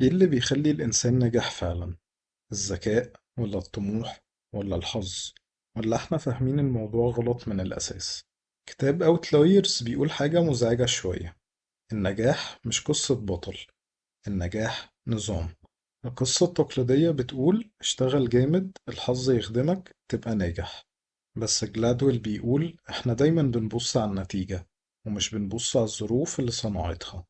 ايه اللي بيخلي الإنسان ناجح فعلا؟ الذكاء ولا الطموح ولا الحظ ولا احنا فاهمين الموضوع غلط من الأساس؟ كتاب أوتلايرز بيقول حاجة مزعجة شوية. النجاح مش قصة بطل، النجاح نظام. القصة التقليدية بتقول اشتغل جامد الحظ يخدمك تبقى ناجح. بس جلادويل بيقول احنا دايما بنبص على النتيجة ومش بنبص على الظروف اللي صنعتها.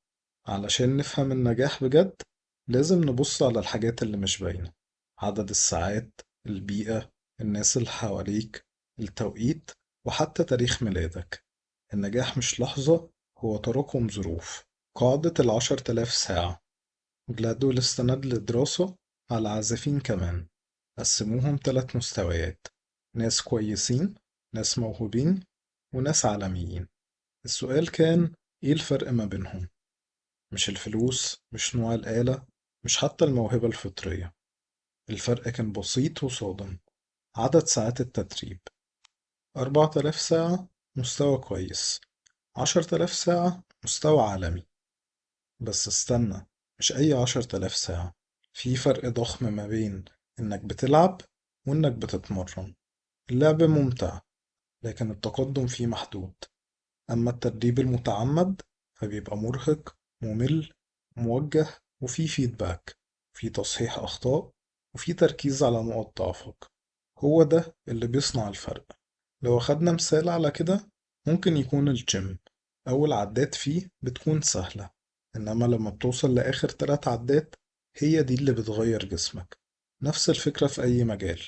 علشان نفهم النجاح بجد لازم نبص على الحاجات اللي مش باينة: عدد الساعات، البيئة، الناس اللي حواليك، التوقيت، وحتى تاريخ ميلادك. النجاح مش لحظة، هو تراكم ظروف. قاعدة ال10,000 ساعة. جلادول استند لدراسة على عازفين كمان، قسموهم 3 مستويات: ناس كويسين، ناس موهوبين، وناس عالميين. السؤال كان ايه الفرق ما بينهم؟ مش الفلوس، مش نوع الآلة، مش حتى الموهبة الفطرية. الفرق كان بسيط وصادم: عدد ساعات التدريب. 4,000 ساعة مستوى كويس، 10,000 ساعة مستوى عالمي. بس استنى، مش أي 10,000 ساعة. في فرق ضخم ما بين إنك بتلعب وإنك بتتمرن. اللعب ممتع، لكن التقدم فيه محدود. أما التدريب المتعمد فبيبقى مرهق، ممل، موجه، وفيه فيدباك، وفيه تصحيح أخطاء، وفيه تركيز على نقط ضعفك. هو ده اللي بيصنع الفرق. لو أخدنا مثال على كده، ممكن يكون الجيم. أول عدات فيه بتكون سهلة، إنما لما بتوصل لآخر 3 عدات هي دي اللي بتغير جسمك. نفس الفكرة في أي مجال،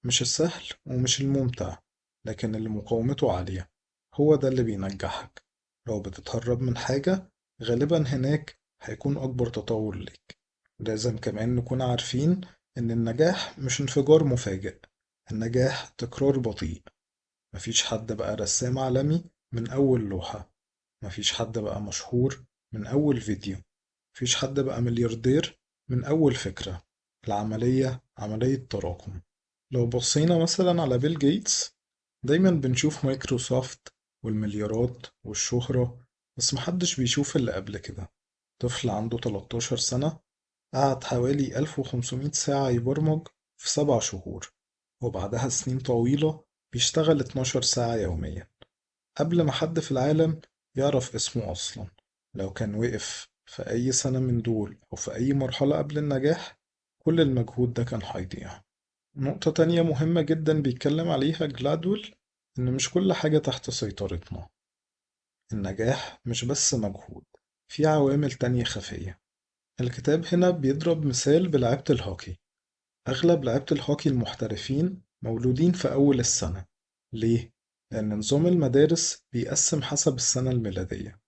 مش السهل ومش الممتع، لكن اللي مقاومته عالية هو ده اللي بينجحك. لو بتتهرب من حاجة، غالبا هناك هيكون أكبر تطور ليك. لازم كمان نكون عارفين إن النجاح مش انفجار مفاجئ، النجاح تكرار بطيء. مفيش حد بقى رسام عالمي من أول لوحة، مفيش حد بقى مشهور من أول فيديو، مفيش حد بقى ملياردير من أول فكرة. العملية عملية تراكم. لو بصينا مثلا على بيل جيتس، دايما بنشوف مايكروسوفت والمليارات والشهرة، بس محدش بيشوف اللي قبل كده. طفل عنده 13 سنة قعد حوالي 1500 ساعة يبرمج في 7 شهور، وبعدها سنين طويلة بيشتغل 12 ساعة يوميا قبل ما حد في العالم يعرف اسمه أصلا. لو كان وقف في أي سنة من دول أو في أي مرحلة قبل النجاح، كل المجهود ده كان هيضيع. نقطة تانية مهمة جدا بيتكلم عليها جلادول، إن مش كل حاجة تحت سيطرتنا. النجاح مش بس مجهود، في عوامل تانية خفية. الكتاب هنا بيضرب مثال بلعبة الهوكي. أغلب لعيبة الهوكي المحترفين مولودين في أول السنة. ليه؟ لأن نظام المدارس بيقسم حسب السنة الميلادية،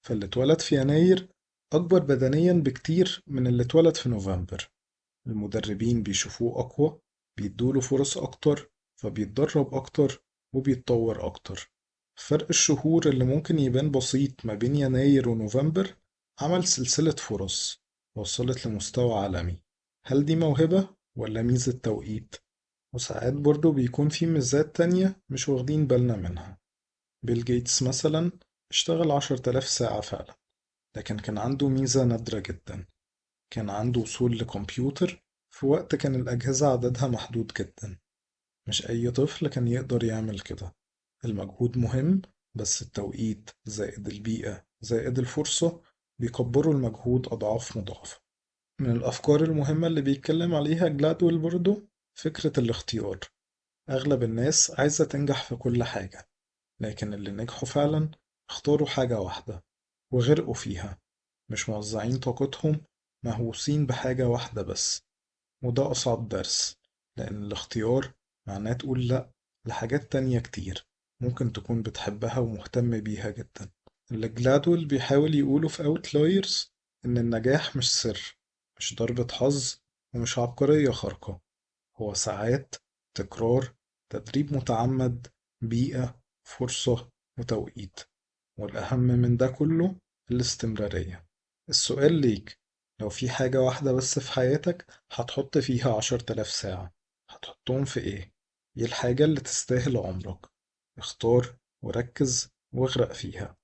فاللي اتولد في يناير أكبر بدنيا بكتير من اللي اتولد في نوفمبر. المدربين بيشوفوه أقوى، بيدوله فرص أكتر، فبيتدرب أكتر وبيتطور أكتر. فرق الشهور اللي ممكن يبان بسيط ما بين يناير ونوفمبر عمل سلسلة فرص وصلت لمستوى عالمي. هل دي موهبة ولا ميزة توقيت؟ وساعات برضو بيكون في ميزات تانية مش واخدين بالنا منها. بيل جيتس مثلا اشتغل 10,000 ساعة فعلا، لكن كان عنده ميزة نادرة جدا: كان عنده وصول لكمبيوتر في وقت كان الأجهزة عددها محدود جدا. مش أي طفل كان يقدر يعمل كده. المجهود مهم، بس التوقيت زائد البيئة زائد الفرصة بيكبروا المجهود أضعاف مضاعفة. من الأفكار المهمة اللي بيتكلم عليها جلادويل برضو فكرة الاختيار. أغلب الناس عايزة تنجح في كل حاجة، لكن اللي نجحوا فعلا اختاروا حاجة واحدة وغرقوا فيها، مش موزعين طاقتهم، مهووسين بحاجة واحدة بس. وده أصعب درس، لأن الاختيار معناه تقول لأ لحاجات تانية كتير ممكن تكون بتحبها ومهتم بيها جدا. اللي جلادويل بيحاول يقوله في أوتلايرز إن النجاح مش سر، مش ضربة حظ، ومش عبقرية خارقة. هو ساعات، تكرار، تدريب متعمد، بيئة، فرصة، وتوقيت. والأهم من ده كله الاستمرارية. السؤال ليك: لو في حاجة واحدة بس في حياتك هتحط فيها 10,000 ساعة، هتحطهم في ايه؟ ايه الحاجة اللي تستاهل عمرك؟ اختار وركز واغرق فيها.